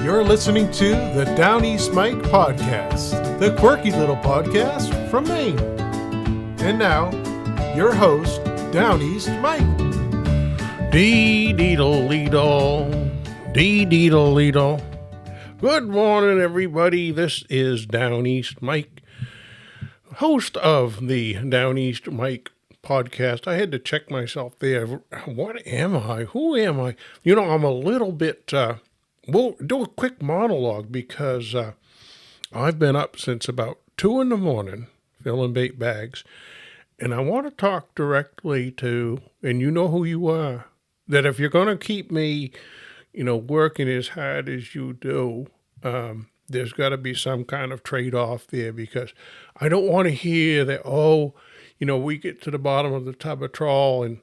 You're listening to the Downeast Mike podcast, the quirky little podcast from Maine. And now, your host, Downeast Mike. Dee-dee-dle-dee-dle, dee-dee-dle-dee-dle. Good morning, everybody. This is Downeast Mike, host of the Downeast Mike podcast. I had to check myself there. What am I? Who am I? You know, I'm a little bit... We'll do a quick monologue because I've been up since about 2 a.m. filling bait bags, and I want to talk directly to, and you know who you are, that if you're going to keep me, working as hard as you do, there's got to be some kind of trade-off there, because I don't want to hear that, we get to the bottom of the tub of trawl and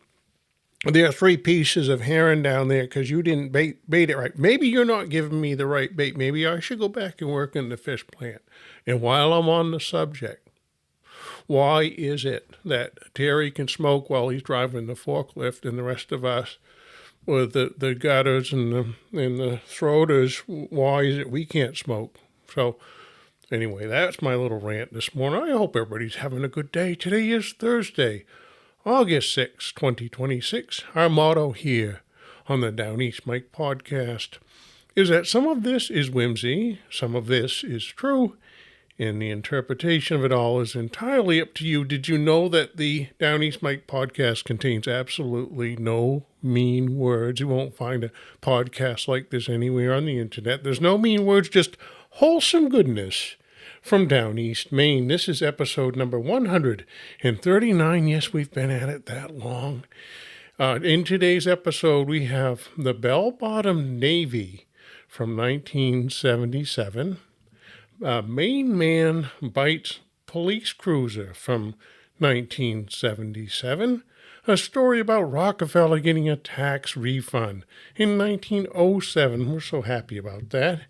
there are 3 pieces of herring down there because you didn't bait it right. Maybe you're not giving me the right bait. Maybe I should go back and work in the fish plant. And while I'm on the subject, why is it that Terry can smoke while he's driving the forklift and the rest of us with the gutters and the throaters, why is it we can't smoke? So anyway, that's my little rant this morning. I hope everybody's having a good day. Today is Thursday, August 6, 2026, our motto here on the Downeast Mike podcast is that some of this is whimsy, some of this is true, and the interpretation of it all is entirely up to you. Did you know that the Downeast Mike podcast contains absolutely no mean words? You won't find a podcast like this anywhere on the internet. There's no mean words, just wholesome goodness. From Downeast Maine. This is episode number 139. Yes, we've been at it that long. In today's episode, we have the Bell-Bottom Navy from 1977. Maine man bites police cruiser from 1977. A story about Rockefeller getting a tax refund in 1907. We're so happy about that.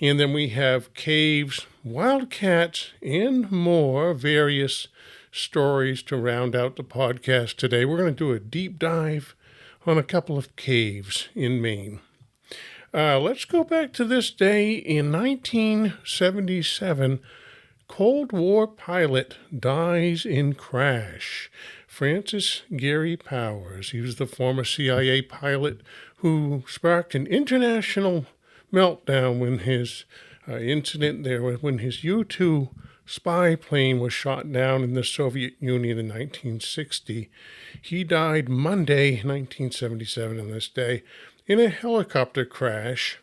And then we have caves, wildcats, and more various stories to round out the podcast today. We're going to do a deep dive on a couple of caves in Maine. Let's go back to this day in 1977. Cold War pilot dies in crash. Francis Gary Powers. He was the former CIA pilot who sparked an international meltdown when his incident there, when his U-2 spy plane was shot down in the Soviet Union in 1960. He died Monday, 1977 on this day, in a helicopter crash.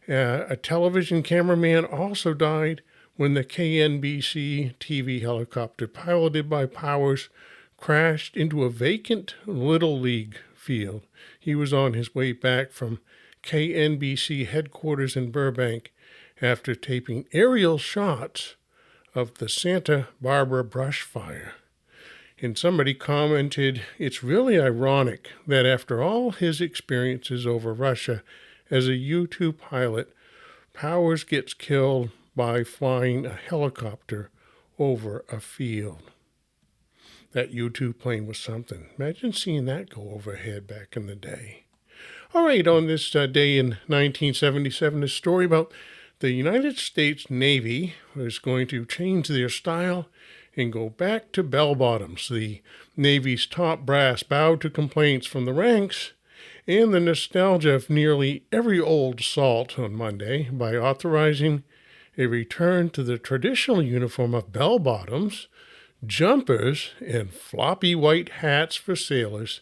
A television cameraman also died when the KNBC TV helicopter piloted by Powers crashed into a vacant Little League field. He was on his way back from KNBC headquarters in Burbank after taping aerial shots of the Santa Barbara brush fire. And somebody commented, it's really ironic that after all his experiences over Russia as a U-2 pilot, Powers gets killed by flying a helicopter over a field. That U-2 plane was something. Imagine seeing that go overhead back in the day. All right, on this day in 1977, a story about the United States Navy was going to change their style and go back to bell-bottoms. The Navy's top brass bowed to complaints from the ranks and the nostalgia of nearly every old salt on Monday by authorizing a return to the traditional uniform of bell-bottoms, jumpers, and floppy white hats for sailors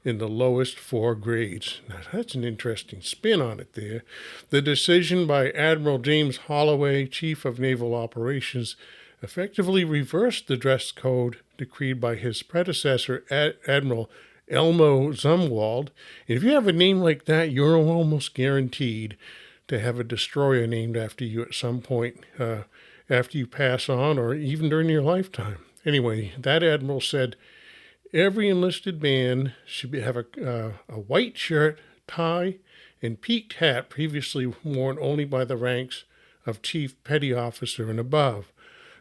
in the lowest 4 grades. Now, that's an interesting spin on it there. The decision by Admiral James Holloway, Chief of Naval Operations, effectively reversed the dress code decreed by his predecessor, Admiral Elmo Zumwalt. And if you have a name like that, you're almost guaranteed to have a destroyer named after you at some point after you pass on or even during your lifetime. Anyway, that admiral said, every enlisted man should have a white shirt, tie, and peaked hat previously worn only by the ranks of chief petty officer and above.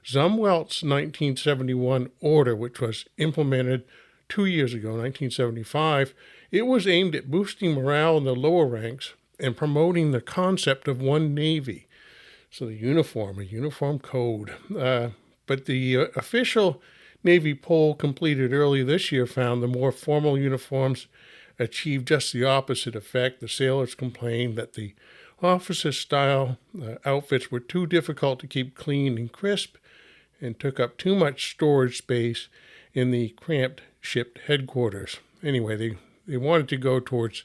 Zumwalt's 1971 order, which was implemented 2 years ago, 1975, it was aimed at boosting morale in the lower ranks and promoting the concept of one Navy. So a uniform code. But the official Navy poll completed early this year found the more formal uniforms achieved just the opposite effect. The sailors complained that the officer-style outfits were too difficult to keep clean and crisp and took up too much storage space in the cramped ship headquarters. Anyway, they wanted to go towards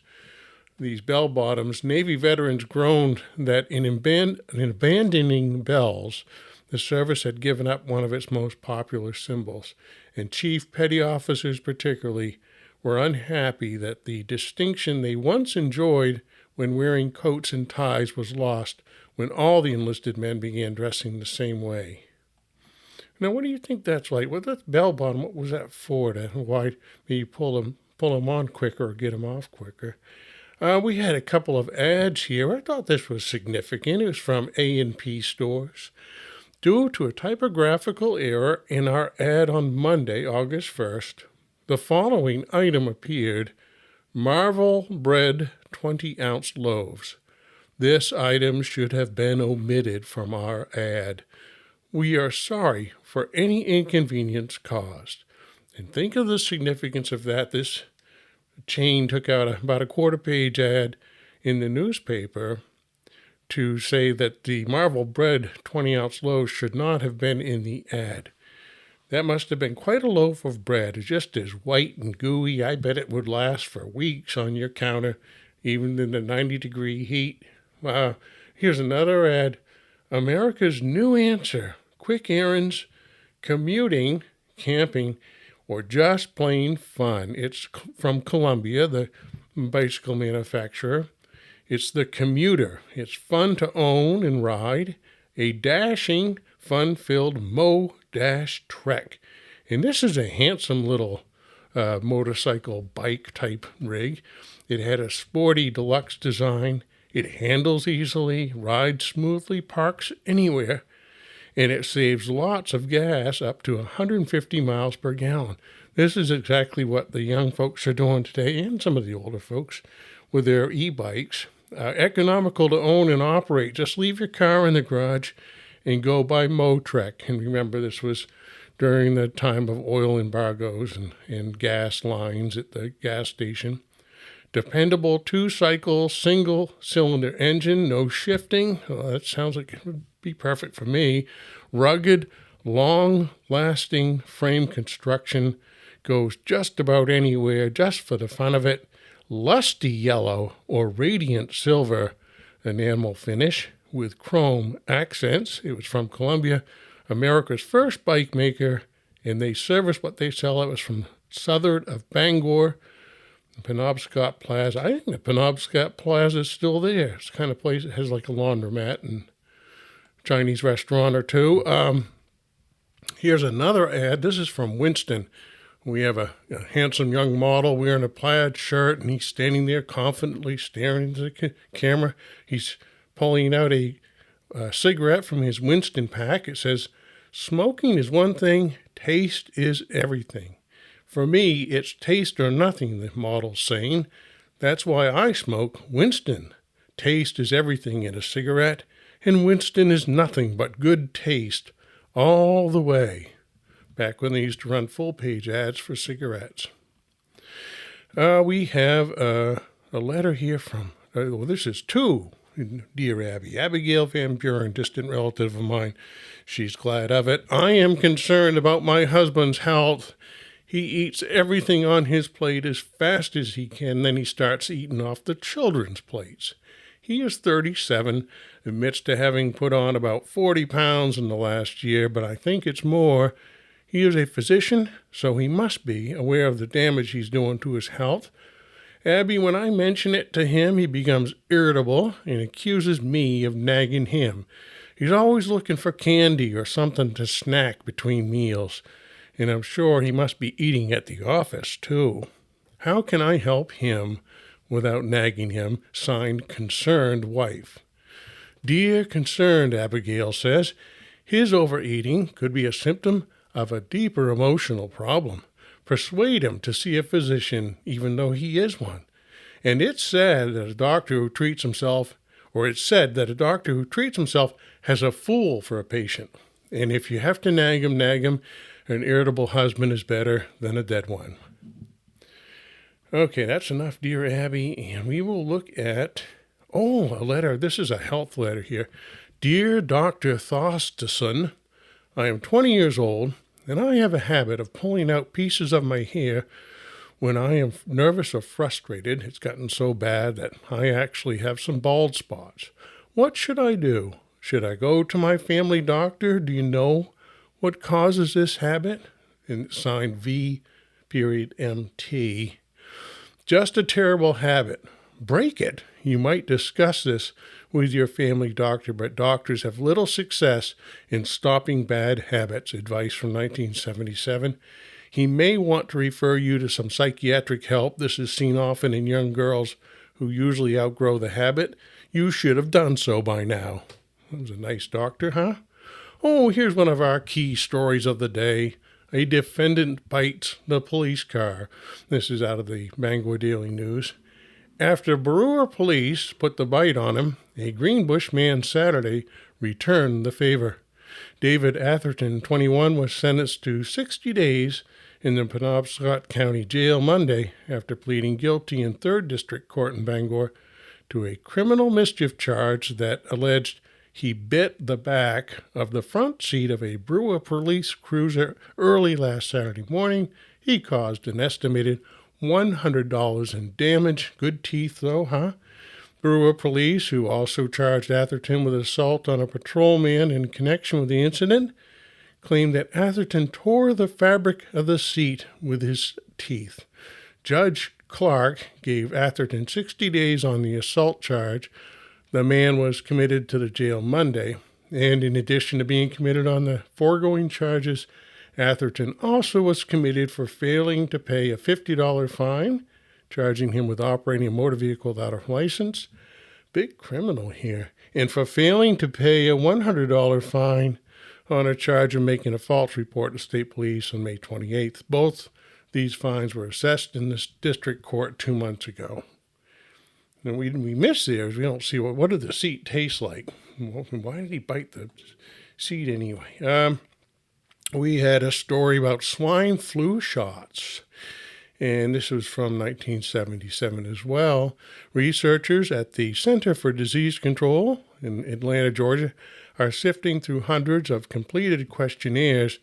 these bell-bottoms. Navy veterans groaned that in abandoning bells, the service had given up one of its most popular symbols, and chief petty officers particularly were unhappy that the distinction they once enjoyed when wearing coats and ties was lost when all the enlisted men began dressing the same way. Now, what do you think that's like? Well, that bell bottom, what was that for? Why maybe pull them on quicker or get them off quicker? We had a couple of ads here. I thought this was significant. It was from A&P Stores. Due to a typographical error in our ad on Monday, August 1st, the following item appeared: Marvel bread 20-ounce loaves. This item should have been omitted from our ad. We are sorry for any inconvenience caused. And think of the significance of that. This chain took out about a quarter-page ad in the newspaper to say that the Marvel bread 20-ounce loaves should not have been in the ad. That must have been quite a loaf of bread. It's just as white and gooey. I bet it would last for weeks on your counter, even in the 90-degree heat. Here's another ad. America's new answer: quick errands, commuting, camping, or just plain fun. It's from Columbia, the bicycle manufacturer. It's the Commuter. It's fun to own and ride. A dashing, fun-filled Mo-Trek. And this is a handsome little motorcycle bike type rig. It had a sporty deluxe design. It handles easily, rides smoothly, parks anywhere, and it saves lots of gas, up to 150 miles per gallon. This is exactly what the young folks are doing today, and some of the older folks, with their e-bikes. Economical to own and operate. Just leave your car in the garage and go by Mo-Trek. And remember, this was during the time of oil embargoes and gas lines at the gas station. Dependable two-cycle, single-cylinder engine, no shifting. Well, that sounds like it would be perfect for me. Rugged, long-lasting frame construction. Goes just about anywhere, just for the fun of it. Lusty yellow or radiant silver enamel finish with chrome accents. It was from Columbia, America's first bike maker, and they service what they sell. It was from Southern of Bangor, Penobscot Plaza. I think the Penobscot Plaza is still there. It's the kind of place that has like a laundromat and Chinese restaurant or two. Here's another ad. This is from Winston. We have a handsome young model wearing a plaid shirt, and he's standing there confidently staring into the camera. He's pulling out a cigarette from his Winston pack. It says, "Smoking is one thing, taste is everything. For me, it's taste or nothing," the model's saying. "That's why I smoke Winston. Taste is everything in a cigarette, and Winston is nothing but good taste all the way." Back when they used to run full-page ads for cigarettes. We have a letter here from, this is to Dear Abby. Abigail Van Buren, distant relative of mine. She's glad of it. "I am concerned about my husband's health. He eats everything on his plate as fast as he can, then he starts eating off the children's plates. He is 37, admits to having put on about 40 pounds in the last year, but I think it's more. He is a physician, so he must be aware of the damage he's doing to his health. Abby, when I mention it to him, he becomes irritable and accuses me of nagging him. He's always looking for candy or something to snack between meals, and I'm sure he must be eating at the office, too. How can I help him without nagging him?" Signed, Concerned Wife. "Dear Concerned," Abigail says, "his overeating could be a symptom of a deeper emotional problem. Persuade him to see a physician, even though he is one. And it's said that a doctor who treats himself, has a fool for a patient. And if you have to nag him, an irritable husband is better than a dead one. Okay, that's enough, dear Abby, and we will look at, a letter. This is a health letter here. Dear Dr. Thosteson, I am 20 years old, and I have a habit of pulling out pieces of my hair when I am nervous or frustrated. It's gotten so bad that I actually have some bald spots. What should I do? Should I go to my family doctor? Do you know what causes this habit? And signed V.MT. Just a terrible habit. Break it. You might discuss this with your family doctor, but doctors have little success in stopping bad habits. Advice from 1977. He may want to refer you to some psychiatric help. This is seen often in young girls who usually outgrow the habit. You should have done so by now. That was a nice doctor, huh? Oh, here's one of our key stories of the day. A defendant bites the police car. This is out of the Bangor Daily News. After Brewer police put the bite on him, a Greenbush man Saturday returned the favor. David Atherton, 21, was sentenced to 60 days in the Penobscot County Jail Monday after pleading guilty in 3rd District Court in Bangor to a criminal mischief charge that alleged he bit the back of the front seat of a Brewer police cruiser early last Saturday morning. He caused an estimated $100 in damage. Good teeth, though, huh? Brewer police, who also charged Atherton with assault on a patrolman in connection with the incident, claimed that Atherton tore the fabric of the seat with his teeth. Judge Clark gave Atherton 60 days on the assault charge. The man was committed to the jail Monday, and in addition to being committed on the foregoing charges, Atherton also was committed for failing to pay a $50 fine, charging him with operating a motor vehicle without a license. Big criminal here. And for failing to pay a $100 fine on a charge of making a false report to state police on May 28th. Both these fines were assessed in this district court 2 months ago. And we miss theirs. We don't see what did the seat taste like. Why did he bite the seat anyway? We had a story about swine flu shots, and this was from 1977 as well. Researchers at the Center for Disease Control in Atlanta, Georgia, are sifting through hundreds of completed questionnaires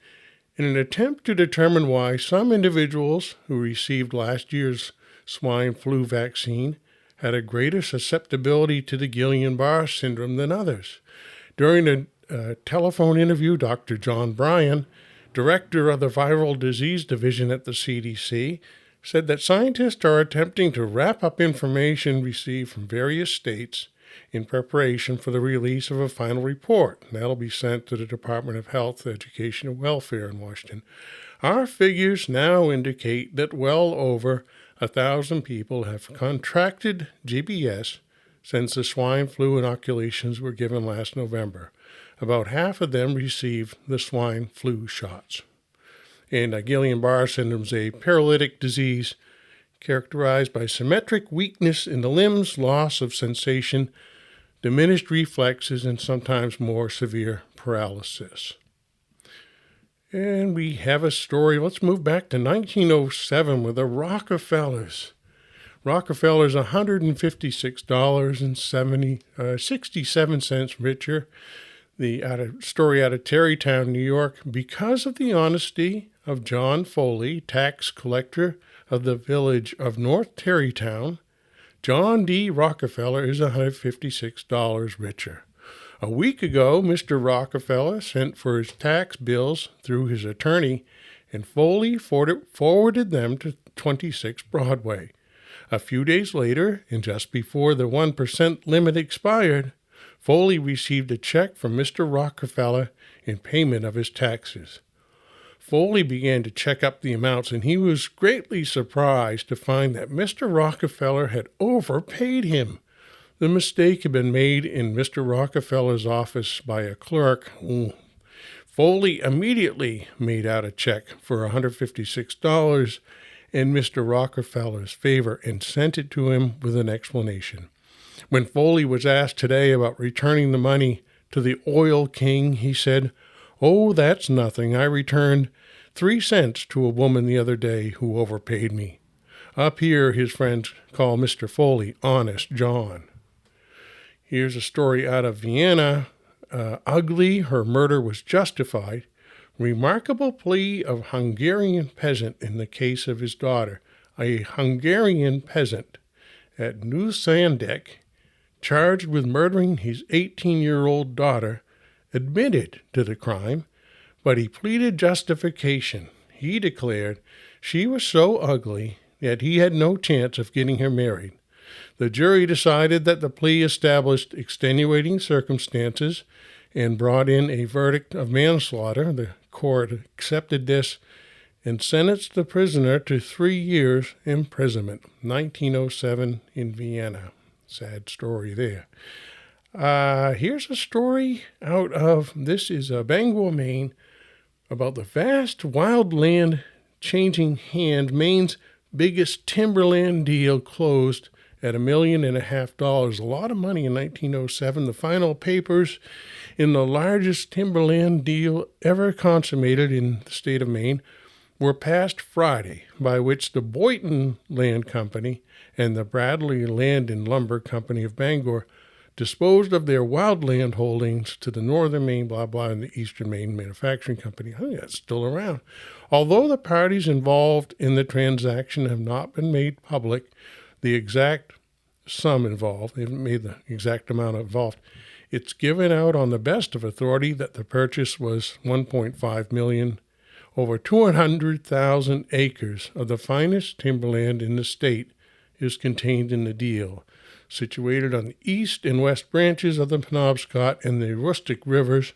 in an attempt to determine why some individuals who received last year's swine flu vaccine had a greater susceptibility to the Guillain-Barré syndrome than others. During a telephone interview, Dr. John Bryan, director of the Viral Disease Division at the CDC, said that scientists are attempting to wrap up information received from various states in preparation for the release of a final report. That'll be sent to the Department of Health, Education, and Welfare in Washington. Our figures now indicate that well over 1,000 people have contracted GBS since the swine flu inoculations were given last November. About half of them received the swine flu shots. And Guillain-Barré syndrome is a paralytic disease characterized by symmetric weakness in the limbs, loss of sensation, diminished reflexes, and sometimes more severe paralysis. And we have a story. Let's move back to 1907 with the Rockefellers. Rockefeller's $156.67 richer. The story out of Tarrytown, New York. Because of the honesty of John Foley, tax collector of the village of North Tarrytown, John D. Rockefeller is $156 richer. A week ago, Mr. Rockefeller sent for his tax bills through his attorney, and Foley forwarded them to 26 Broadway. A few days later, and just before the 1% limit expired, Foley received a check from Mr. Rockefeller in payment of his taxes. Foley began to check up the amounts, and he was greatly surprised to find that Mr. Rockefeller had overpaid him. The mistake had been made in Mr. Rockefeller's office by a clerk. Foley immediately made out a check for $156 in Mr. Rockefeller's favor and sent it to him with an explanation. When Foley was asked today about returning the money to the oil king, he said, "Oh, that's nothing. I returned 3 cents to a woman the other day who overpaid me." Up here, his friends call Mr. Foley Honest John. Here's a story out of Vienna. Ugly, her murder was justified. Remarkable plea of Hungarian peasant in the case of his daughter. A Hungarian peasant at New Sandek, charged with murdering his 18-year-old daughter, admitted to the crime, but he pleaded justification. He declared she was so ugly that he had no chance of getting her married. The jury decided that the plea established extenuating circumstances and brought in a verdict of manslaughter. The court accepted this and sentenced the prisoner to 3 years imprisonment. 1907 in Vienna. Sad story there. Here's a story out of, this is Bangor, Maine, about the vast wild land changing hand. Maine's biggest timberland deal closed at $1.5 million. A lot of money in 1907. The final papers in the largest timberland deal ever consummated in the state of Maine were passed Friday, by which the Boynton Land Company and the Bradley Land and Lumber Company of Bangor disposed of their wildland holdings to the Northern Maine, and the Eastern Maine Manufacturing Company. I think that's still around. Although the parties involved in the transaction have not been made public, the exact sum involved, they haven't made the exact amount involved, it's given out on the best of authority that the purchase was $1.5 million. Over 200,000 acres of the finest timberland in the state is contained in the deal, situated on the east and west branches of the Penobscot and the Rustic Rivers.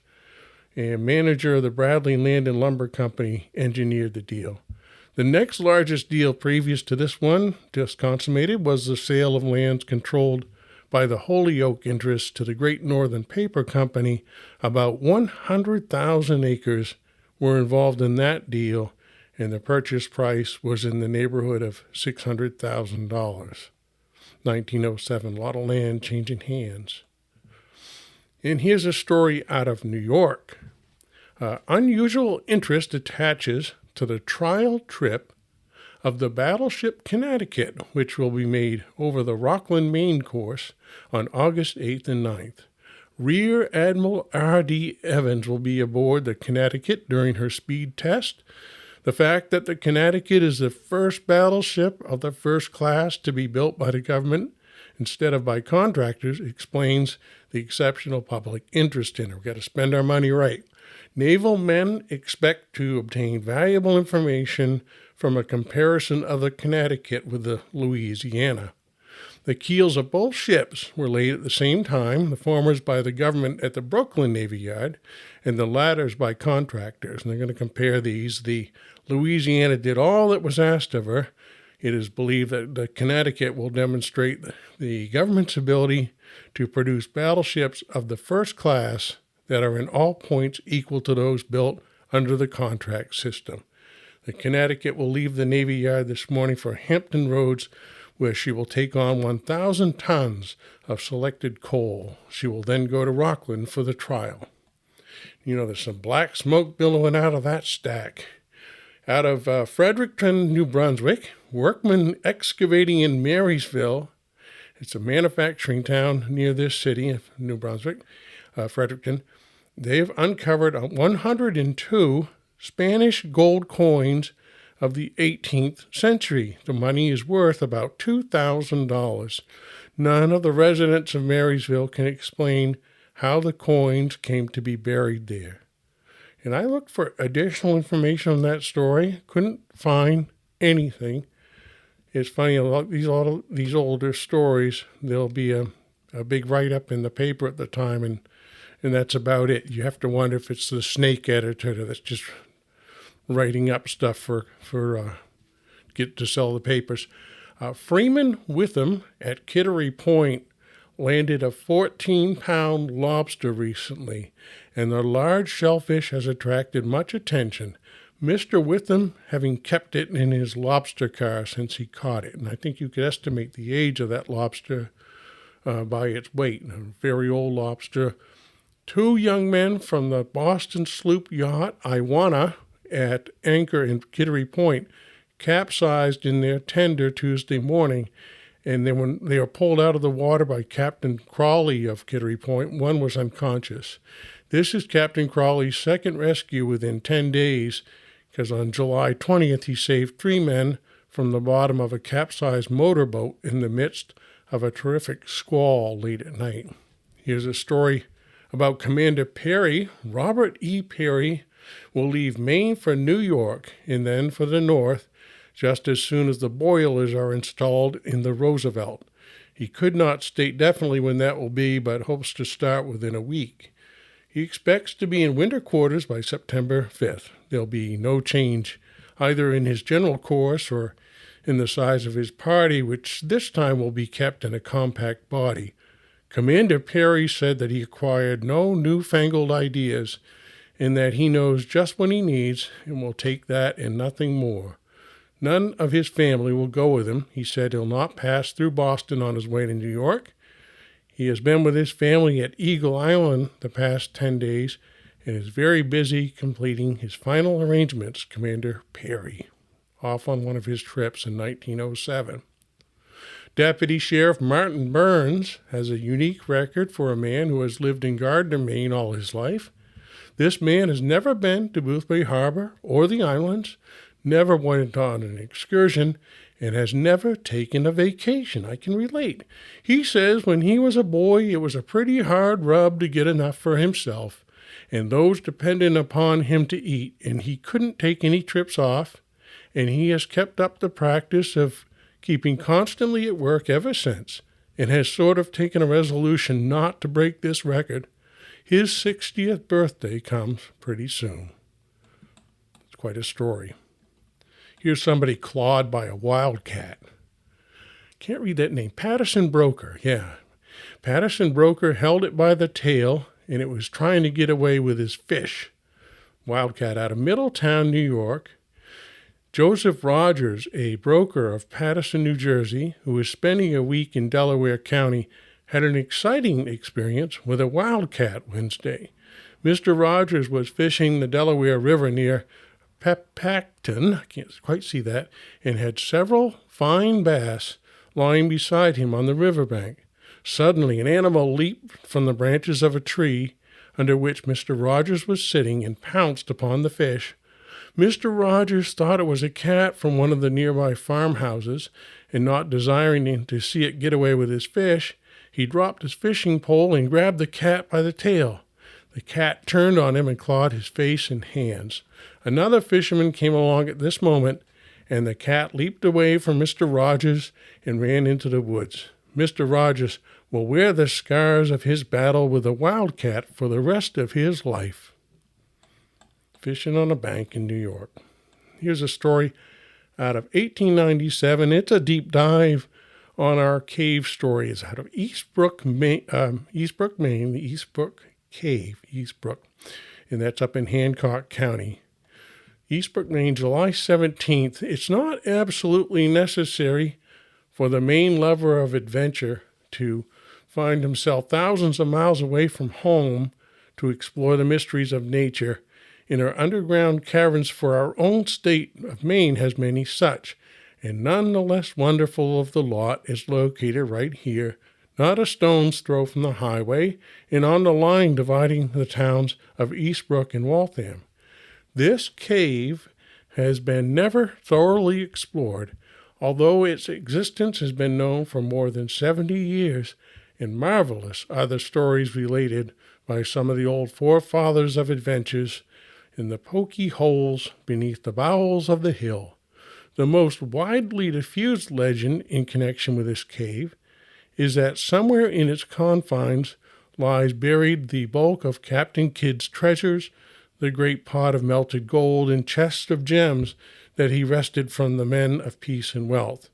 And manager of the Bradley Land and Lumber Company engineered the deal. The next largest deal previous to this one, just consummated, was the sale of lands controlled by the Holyoke interests to the Great Northern Paper Company. About 100,000 acres were involved in that deal, and the purchase price was in the neighborhood of $600,000. 1907, a lot of land changing hands. And here's a story out of New York. Unusual interest attaches to the trial trip of the battleship Connecticut, which will be made over the Rockland, Maine course on August 8th and 9th. Rear Admiral R.D. Evans will be aboard the Connecticut during her speed test. The fact that the Connecticut is the first battleship of the first class to be built by the government instead of by contractors explains the exceptional public interest in her. We've got to spend our money right. Naval men expect to obtain valuable information from a comparison of the Connecticut with the Louisiana. The keels of both ships were laid at the same time, the former's by the government at the Brooklyn Navy Yard, and the latter's by contractors. And they're going to compare these. The Louisiana did all that was asked of her. It is believed that the Connecticut will demonstrate the government's ability to produce battleships of the first class that are in all points equal to those built under the contract system. The Connecticut will leave the Navy Yard this morning for Hampton Roads, where she will take on 1,000 tons of selected coal. She will then go to Rockland for the trial. You know, there's some black smoke billowing out of that stack. Out of Fredericton, New Brunswick, workmen excavating in Marysville, it's a manufacturing town near this city of New Brunswick, Fredericton, they've uncovered 102 Spanish gold coins of the 18th century. The money is worth about $2,000. None of the residents of Marysville can explain how the coins came to be buried there. And I looked for additional information on that story, couldn't find anything. It's funny, a lot of these older stories, there'll be a big write-up in the paper at the time, and that's about it. You have to wonder if it's the snake editor that's just writing up stuff for get to sell the papers. Freeman Witham at Kittery Point landed a 14-pound lobster recently, and the large shellfish has attracted much attention. Mr. Witham having kept it in his lobster car since he caught it. And I think you could estimate the age of that lobster by its weight. A very old lobster. 2 young men from the Boston sloop yacht Iwana at anchor in Kittery Point capsized in their tender Tuesday morning. And then when they were pulled out of the water by Captain Crawley of Kittery Point, one was unconscious. This is Captain Crawley's second rescue within 10 days, because on July 20th he saved 3 men from the bottom of a capsized motorboat in the midst of a terrific squall late at night. Here's a story about Commander Perry. Robert E. Perry will leave Maine for New York and then for the north just as soon as the boilers are installed in the Roosevelt. He could not state definitely when that will be, but hopes to start within a week. He expects to be in winter quarters by September 5th. There'll be no change either in his general course or in the size of his party, which this time will be kept in a compact body. Commander Perry said that he acquired no newfangled ideas and that he knows just what he needs and will take that and nothing more. None of his family will go with him. He said he'll not pass through Boston on his way to New York. He has been with his family at Eagle Island the past 10 days and is very busy completing his final arrangements, Commander Perry, off on one of his trips in 1907. Deputy Sheriff Martin Burns has a unique record for a man who has lived in Gardner, Maine all his life. This man has never been to Boothby Harbor or the islands, never went on an excursion, and has never taken a vacation. I can relate. He says when he was a boy, it was a pretty hard rub to get enough for himself and those dependent upon him to eat, and he couldn't take any trips off, and he has kept up the practice of keeping constantly at work ever since, and has sort of taken a resolution not to break this record. His 60th birthday comes pretty soon. It's quite a story. Here's somebody clawed by a wildcat. Can't read that name. Patterson Broker, yeah. Patterson Broker held it by the tail, and it was trying to get away with his fish. Wildcat out of Middletown, New York. Joseph Rogers, a broker of Paterson, New Jersey, who was spending a week in Delaware County, had an exciting experience with a wildcat Wednesday. Mr. Rogers was fishing the Delaware River near Pepacton, I can't quite see that, and had several fine bass lying beside him on the riverbank. Suddenly, an animal leaped from the branches of a tree under which Mr. Rogers was sitting and pounced upon the fish. Mr. Rogers thought it was a cat from one of the nearby farmhouses, and not desiring to see it get away with his fish, he dropped his fishing pole and grabbed the cat by the tail. The cat turned on him and clawed his face and hands. Another fisherman came along at this moment, and the cat leaped away from Mr. Rogers and ran into the woods. Mr. Rogers will wear the scars of his battle with the wildcat for the rest of his life. Fishing on a bank in New York. Here's a story out of 1897. It's a deep dive on our cave story. It's out of Eastbrook, Maine, the Eastbrook Cave, Eastbrook, and that's up in Hancock County. Eastbrook, Maine, July 17th. It's not absolutely necessary for the Maine lover of adventure to find himself thousands of miles away from home to explore the mysteries of nature. In our underground caverns for our own state of Maine has many such, and none the less wonderful of the lot is located right here, not a stone's throw from the highway, and on the line dividing the towns of Eastbrook and Waltham. This cave has been never thoroughly explored, although its existence has been known for more than 70 years, and marvelous are the stories related by some of the old forefathers of adventures in the poky holes beneath the bowels of the hill. The most widely diffused legend in connection with this cave is that somewhere in its confines lies buried the bulk of Captain Kidd's treasures, the great pot of melted gold and chests of gems that he wrested from the men of peace and wealth.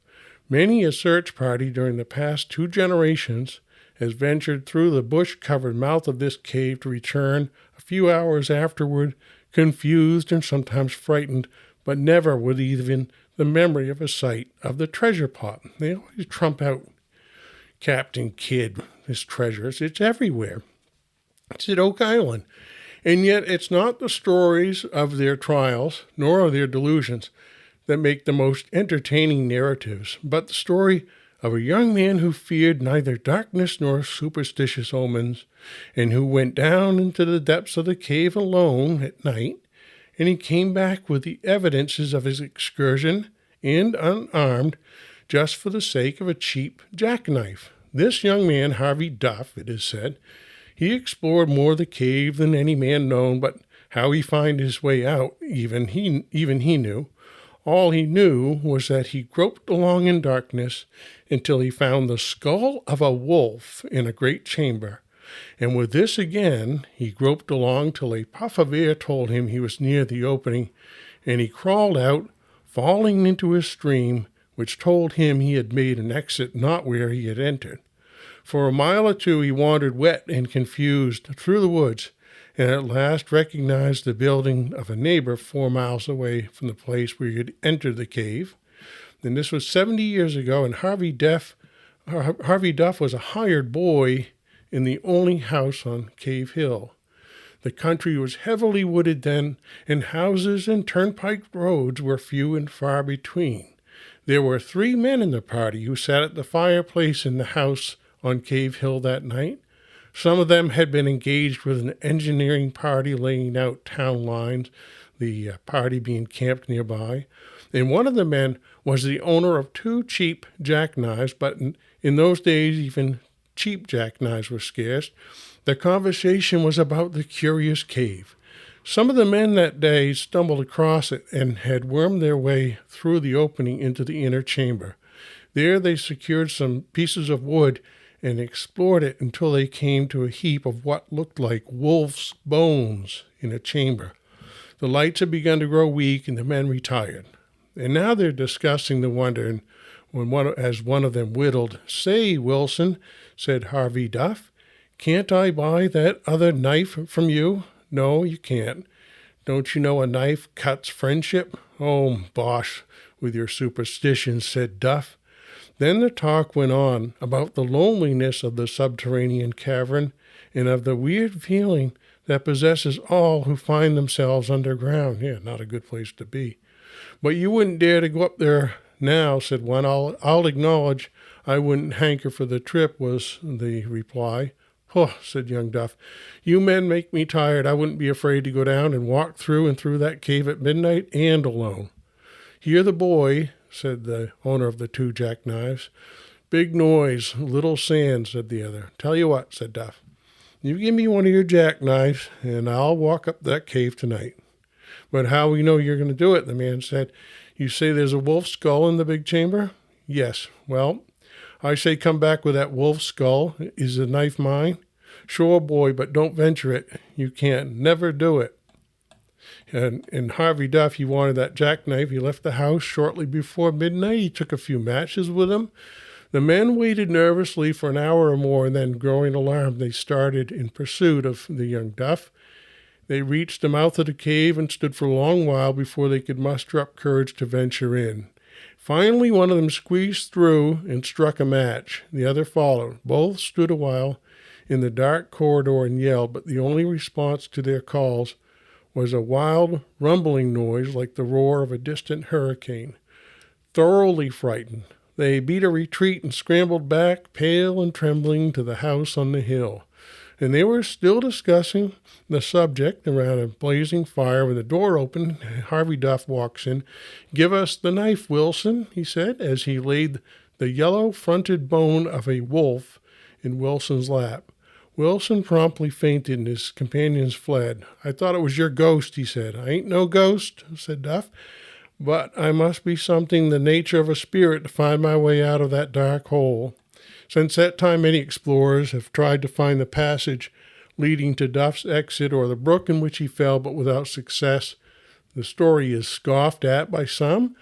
Many a search party during the past 2 generations has ventured through the bush-covered mouth of this cave to return a few hours afterward confused and sometimes frightened, but never with even the memory of a sight of the treasure pot. They always trump out Captain Kidd, his treasures. It's everywhere. It's at Oak Island. And yet it's not the stories of their trials, nor of their delusions, that make the most entertaining narratives, but the story of a young man who feared neither darkness nor superstitious omens, and who went down into the depths of the cave alone at night, and he came back with the evidences of his excursion, and unarmed, just for the sake of a cheap jackknife. This young man, Harvey Duff, it is said, he explored more of the cave than any man known, but how he found his way out, even he knew. All he knew was that he groped along in darkness until he found the skull of a wolf in a great chamber. And with this again, he groped along till a puff of air told him he was near the opening, and he crawled out, falling into a stream, which told him he had made an exit not where he had entered. For a mile or two he wandered wet and confused through the woods, and at last recognized the building of a neighbor 4 miles away from the place where he had entered the cave. And this was 70 years ago, and Harvey Duff was a hired boy in the only house on Cave Hill. The country was heavily wooded then, and houses and turnpike roads were few and far between. There were 3 men in the party who sat at the fireplace in the house on Cave Hill that night. Some of them had been engaged with an engineering party laying out town lines, the party being camped nearby. And one of the men was the owner of 2 cheap jackknives, but in those days even cheap jackknives were scarce. The conversation was about the curious cave. Some of the men that day stumbled across it and had wormed their way through the opening into the inner chamber. There they secured some pieces of wood and explored it until they came to a heap of what looked like wolf's bones in a chamber. The lights had begun to grow weak, and the men retired. And now they're discussing the wonder, and as one of them whittled, "Say, Wilson," said Harvey Duff, "can't I buy that other knife from you?" "No, you can't. Don't you know a knife cuts friendship?" "Oh, bosh with your superstitions," said Duff. Then the talk went on about the loneliness of the subterranean cavern and of the weird feeling that possesses all who find themselves underground. Yeah, not a good place to be. "But you wouldn't dare to go up there now," said one. I'll acknowledge I wouldn't hanker for the trip," was the reply. "Huh," said young Duff. "You men make me tired. I wouldn't be afraid to go down and walk through that cave at midnight and alone." "Hear the boy," said the owner of the 2 jackknives. "Big noise, little sand," said the other. "Tell you what," said Duff. "You give me one of your jackknives, and I'll walk up that cave tonight." "But how we know you're going to do it?" the man said. "You say there's a wolf skull in the big chamber?" "Yes." "Well, I say come back with that wolf skull. Is the knife mine?" "Sure, boy, but don't venture it. You can't. Never do it." And Harvey Duff, he wanted that jackknife. He left the house shortly before midnight. He took a few matches with him. The men waited nervously for an hour or more, and then, growing alarmed, they started in pursuit of the young Duff. They reached the mouth of the cave and stood for a long while before they could muster up courage to venture in. Finally, one of them squeezed through and struck a match. The other followed. Both stood a while in the dark corridor and yelled, but the only response to their calls was a wild, rumbling noise like the roar of a distant hurricane. Thoroughly frightened, they beat a retreat and scrambled back, pale and trembling, to the house on the hill. And they were still discussing the subject around a blazing fire when the door opened. Harvey Duff walks in. "Give us the knife, Wilson," he said, as he laid the yellow-fronted bone of a wolf in Wilson's lap. Wilson promptly fainted, and his companions fled. "I thought it was your ghost," he said. "I ain't no ghost," said Duff, "but I must be something the nature of a spirit to find my way out of that dark hole." Since that time, many explorers have tried to find the passage leading to Duff's exit or the brook in which he fell, but without success. The story is scoffed at by some,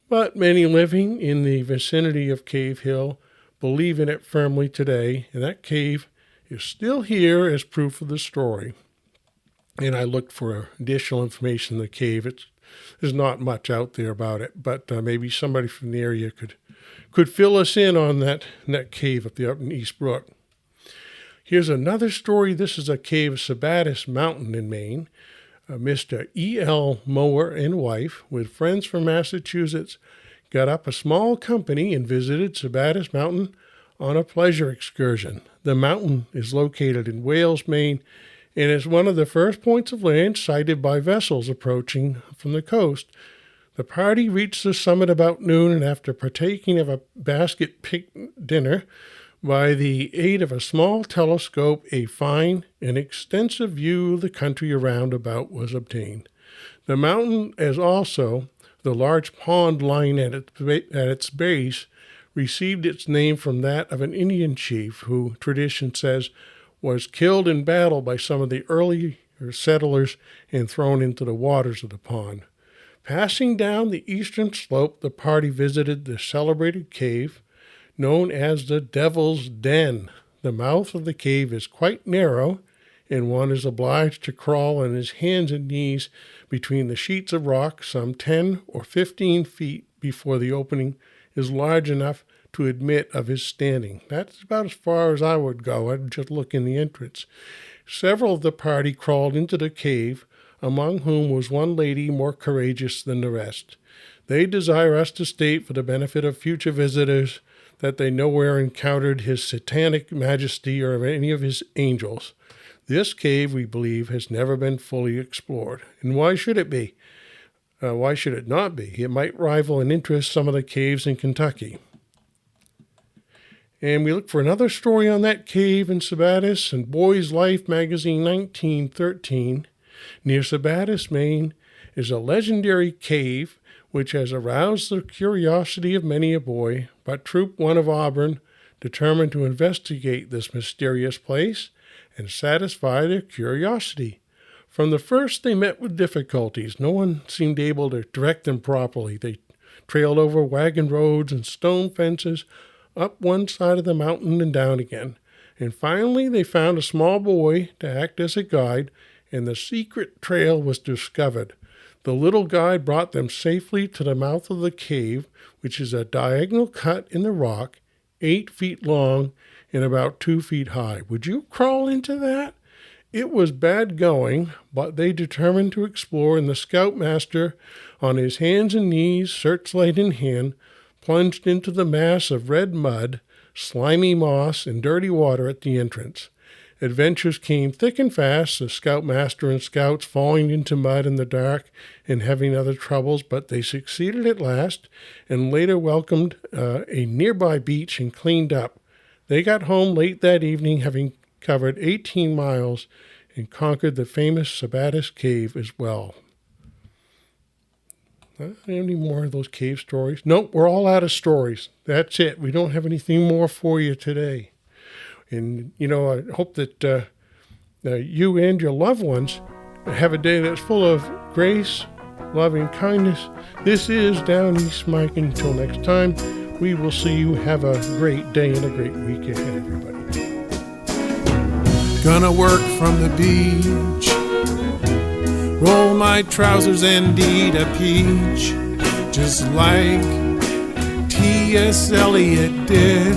but many living in the vicinity of Cave Hill believe in it firmly today, and that cave is still here as proof of the story. and I looked for additional information in the cave. There's not much out there about it, but maybe somebody from the area could fill us in on that cave up in East Brook. Here's another story. This is a cave of Sabattis Mountain in Maine. Mr. E.L. Mower and wife, with friends from Massachusetts, got up a small company and visited Sabattis Mountain on a pleasure excursion. The mountain is located in Wales, Maine, and is one of the first points of land sighted by vessels approaching from the coast. The party reached the summit about noon, and after partaking of a basket picnic dinner, by the aid of a small telescope, a fine and extensive view of the country around about was obtained. The mountain, as also the large pond lying at its base, received its name from that of an Indian chief who, tradition says, was killed in battle by some of the earlier settlers and thrown into the waters of the pond. Passing down the eastern slope, the party visited the celebrated cave known as the Devil's Den. The mouth of the cave is quite narrow, and one is obliged to crawl on his hands and knees between the sheets of rock some 10 or 15 feet before the opening is large enough to admit of his standing. That's about as far as I would go. I'd just look in the entrance. Several of the party crawled into the cave, among whom was one lady more courageous than the rest. They desire us to state, for the benefit of future visitors, that they nowhere encountered his satanic majesty or any of his angels. This cave, we believe, has never been fully explored. And why should it be? Why should it not be? It might rival in interest some of the caves in Kentucky. And we look for another story on that cave in Sabattis in Boy's Life magazine 1913. Near Sabattis, Maine, is a legendary cave which has aroused the curiosity of many a boy, but Troop 1 of Auburn determined to investigate this mysterious place and satisfy their curiosity. From the first, they met with difficulties. No one seemed able to direct them properly. They trailed over wagon roads and stone fences, up one side of the mountain and down again. And finally, they found a small boy to act as a guide, and the secret trail was discovered. The little guide brought them safely to the mouth of the cave, which is a diagonal cut in the rock, 8 feet long and about 2 feet high. Would you crawl into that? It was bad going, but they determined to explore, and the scoutmaster, on his hands and knees, searchlight in hand, plunged into the mass of red mud, slimy moss, and dirty water at the entrance. Adventures came thick and fast, the scoutmaster and scouts falling into mud in the dark and having other troubles, but they succeeded at last and later welcomed a nearby beach and cleaned up. They got home late that evening, having covered 18 miles and conquered the famous Sabattis Cave as well. Any more of those cave stories? Nope, we're all out of stories. That's it. We don't have anything more for you today. And, I hope that you and your loved ones have a day that's full of grace, love, and kindness. This is Downeast Mike. Until next time, we will see you. Have a great day and a great week ahead, everybody. Gonna work from the beach, roll my trousers and eat a peach, just like T.S. Eliot did.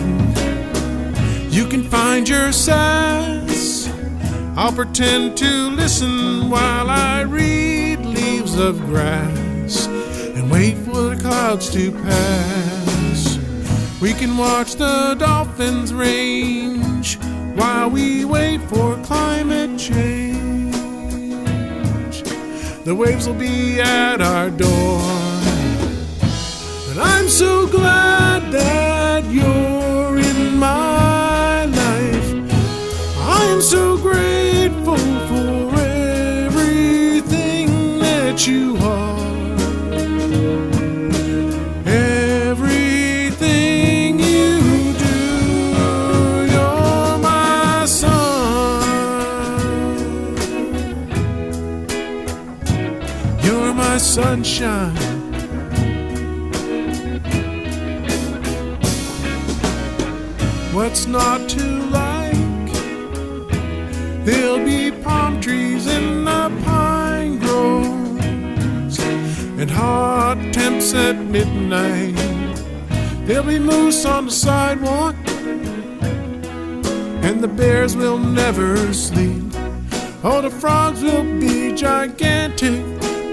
You can find your sass, I'll pretend to listen while I read Leaves of Grass and wait for the clouds to pass. We can watch the dolphins range while we wait for climate change. The waves will be at our door, and I'm so glad that you're in my life. I am so grateful for everything that you are. Everything you do, you're my sun. You're my sunshine. What's not to like? There'll be palm trees in the and hot temps at midnight. There'll be moose on the sidewalk, and the bears will never sleep. Oh, the frogs will be gigantic,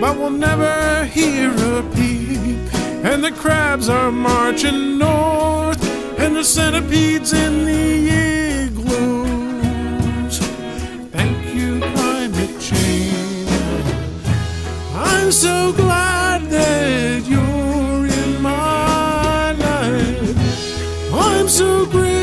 but we'll never hear a peep. And the crabs are marching north, and the centipedes in the igloos. Thank you, climate change. I'm so glad that you're in my life. I'm so grateful